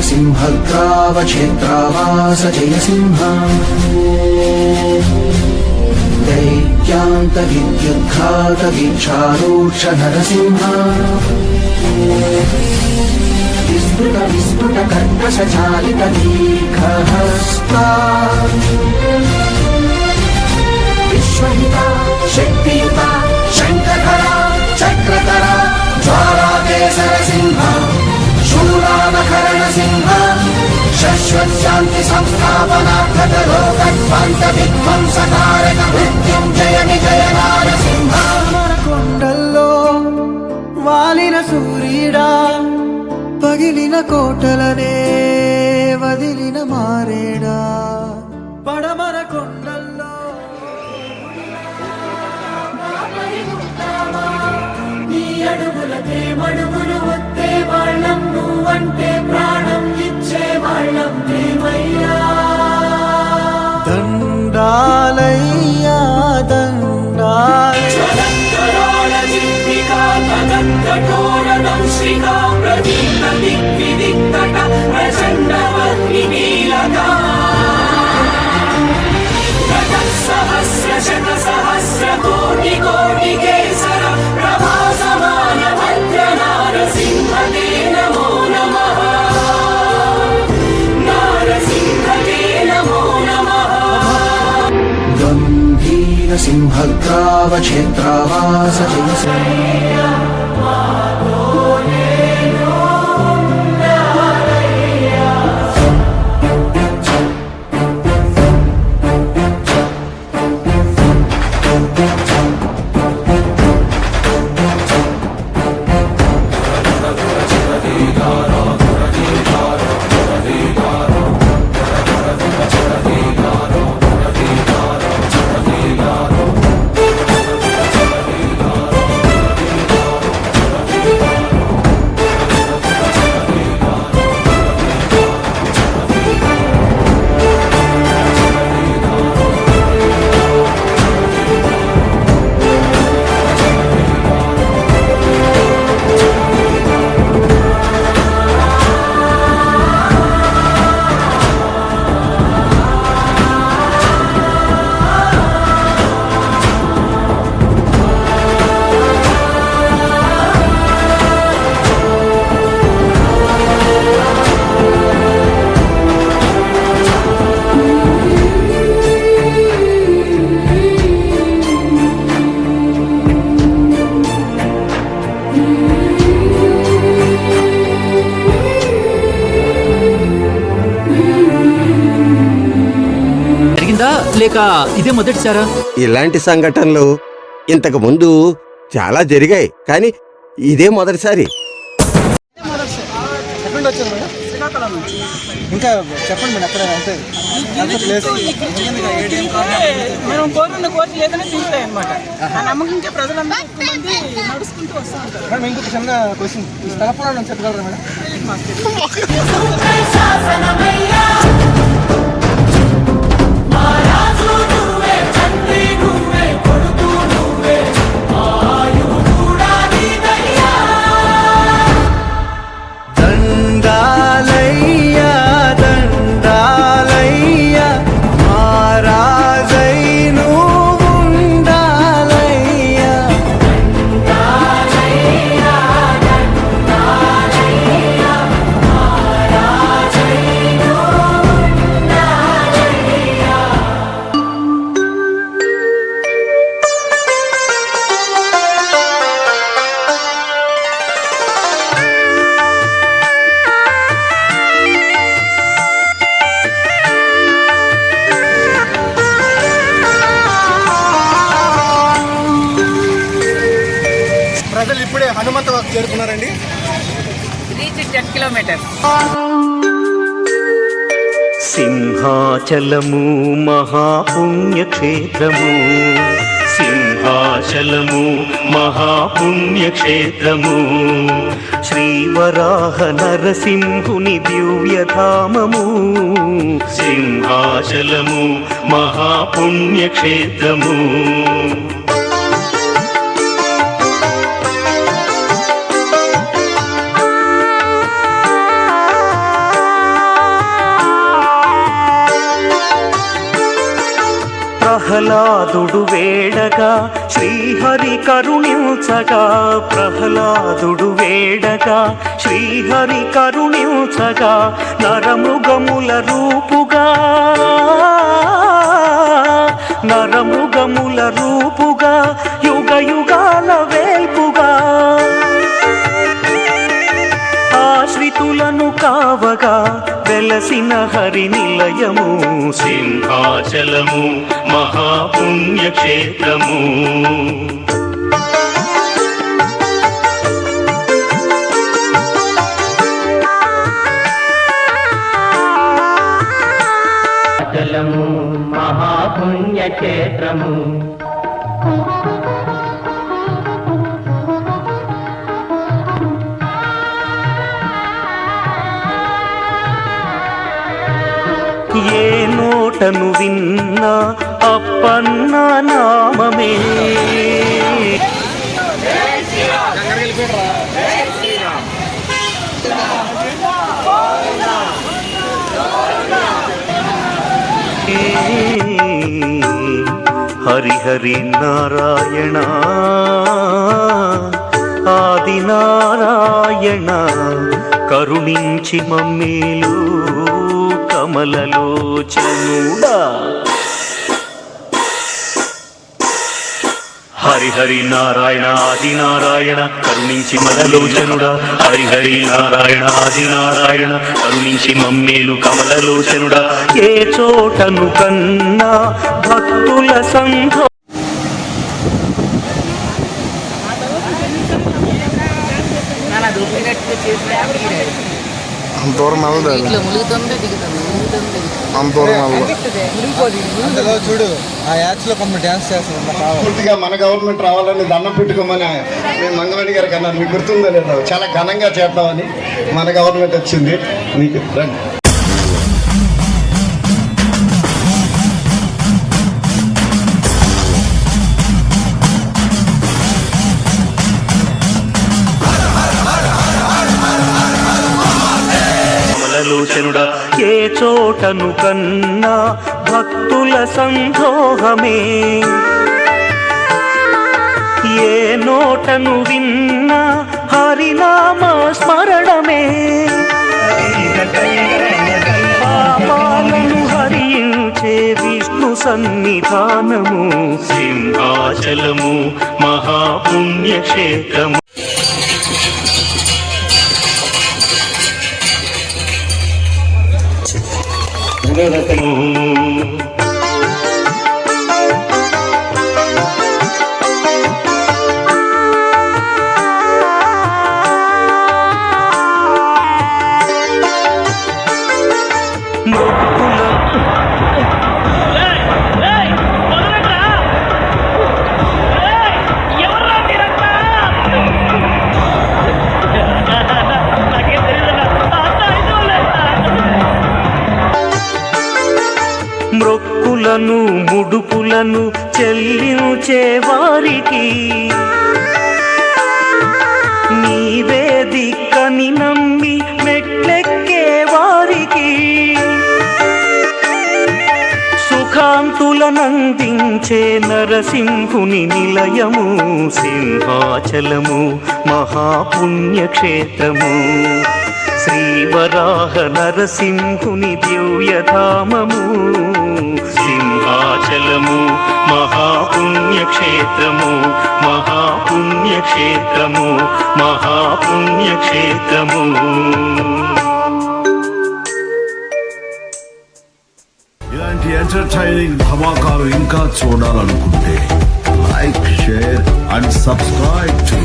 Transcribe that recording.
सिंहग्रावक्षेत्रावास जय सिंह दैत्यान्तविद्युद्घात वीक्षारूक्ष नरसिंह विस्फुट विस्फुट कर्कशचालित दीर्घहस्ता विश्वहिता शक्तियुता शङ्खधरा चक्रधरा ज्वालाकेसर सिंह शूलानकरण सिंह शाश्वत शांति संस्थापनार्थक लोकध्वंस विध्वंसकारक मृत्युंजय विजय नारसिंह కొండల్లో వాలిన సూర్యుడా పగిలిన కోటలనే వదిలిన మారేడా పడమర కొండల్లో నీ అడుగులకే మడుగులు వత్తే వాళ్ళం నువ్వంటే ప్రాణం ఇచ్చే వాళ్ళం దేవయ్యా దండాలయ్యా దండాలయ్యా కఠోరదంశ్రికా ప్రదీప్త దిగ్విదిక్తట ప్రచండవహ్ని నీలకా సహస్ర శత సహస్ర కోటి కోటి కేసర ప్రభాసమాన భద్ర నారసింహతే నమో నమః నారసింహతే నమో నమః गंभीर सिंहग्रावक्षेत्रावास जय सिंह లేక ఇదే మొదటిసారా? ఇలాంటి సంఘటనలు ఇంతకు ముందు చాలా జరిగాయి, కానీ ఇదే మొదటిసారి. ఇంకా చెప్పండి మేడం, అక్కడ మనం కోరుకున్న కోరిక లేదని తీరుతాయి అనమాట. ఆ నమ్మకంగా ప్రజలందరూ ఎక్కువ మంది నడుచుకుంటూ వస్తూ ఉంటారు. మేడం ఇంకొక చిన్న క్వశ్చన్, ఈ స్థల పురాణం చెప్పగలరా మేడం? ప్రజలు ఇప్పుడే హనుమంత వాకు చేరుకున్నారండి. Reach 10 kilometres. సింహాచలము మహాపుణ్యక్షేత్రము, సింహాచలము మహాపుణ్యక్షేత్రము, శ్రీవరాహ నరసింహుని దివ్యధామము, సింహాచలము మహాపుణ్యక్షేత్రము. ప్రహ్లాదుడు వేడగా శ్రీహరి కరుణించగా ప్రహ్లాదుడు వేడగా శ్రీహరి కరుణించగా నరమృగముల రూపుగా నరమృగముల రూపుగా యుగ యుగాల వేల్పుగా ఆశ్రితులను కావగా వెలసిన హరి నిలయము సింహాచలము మహాపుణ్యక్షేత్రము చలము మహాపుణ్యక్షేత్రము ఏ నోటను విన్నా అప్పన్న నామమే హరి హరి నారాయణ ఆది నారాయణ కరుణించి మమ్మేలు కమలలోచనుడా హరి హరి నారాయణ ఆది నారాయణ కరుణించి మలలోచనుడా హరి హరి నారాయణ ఆది నారాయణ కరుణించి మమ్మేలు కమలలోచనుడా ఏ చోటను కన్నా భక్తుల సంఘం అంత దూరం వెళ్ళదు అంత దూరం వెళ్ళదు అందులో చూడు ఆ యాడ్స్ లో కొంత డ్యాన్స్ చేస్తున్నారు. పూర్తిగా మన గవర్నమెంట్ రావాలని దండం పెట్టుకోమని నేను మంగళవాణి గారికి అన్నాను. మీకు గుర్తుందో లేదో, చాలా ఘనంగా చేద్దామని మన గవర్నమెంట్ వచ్చింది. మీకు రండి. లోచనుడా ఏ చోటను కన్నా భక్తుల సందోహమే ఏ నోటను విన్నా హరినామ స్మరణమే పాపాలను హరించే విష్ణు సన్నిధానము సింహాచలము మహాపుణ్యక్షేత్రము మ్రొక్కులను ముడుపులను చెల్లించే వారికి నీవే దిక్కని నమ్మి మెట్లెక్కే వారికి సుఖాంతులనందించే నరసింహుని నిలయము సింహాచలము మహాపుణ్యక్షేత్రము శ్రీవరాహ నరసింహుని దివ్యధామము సింహాచలము మహాపుణ్యక్షేత్రము మహాపుణ్యక్షేత్రము మహాపుణ్యక్షేత్రము. ఇలాంటి ఎంటర్టైనింగ్ ధమాకాలు ఇంకా చూడాలనుకుంటే like share and subscribe to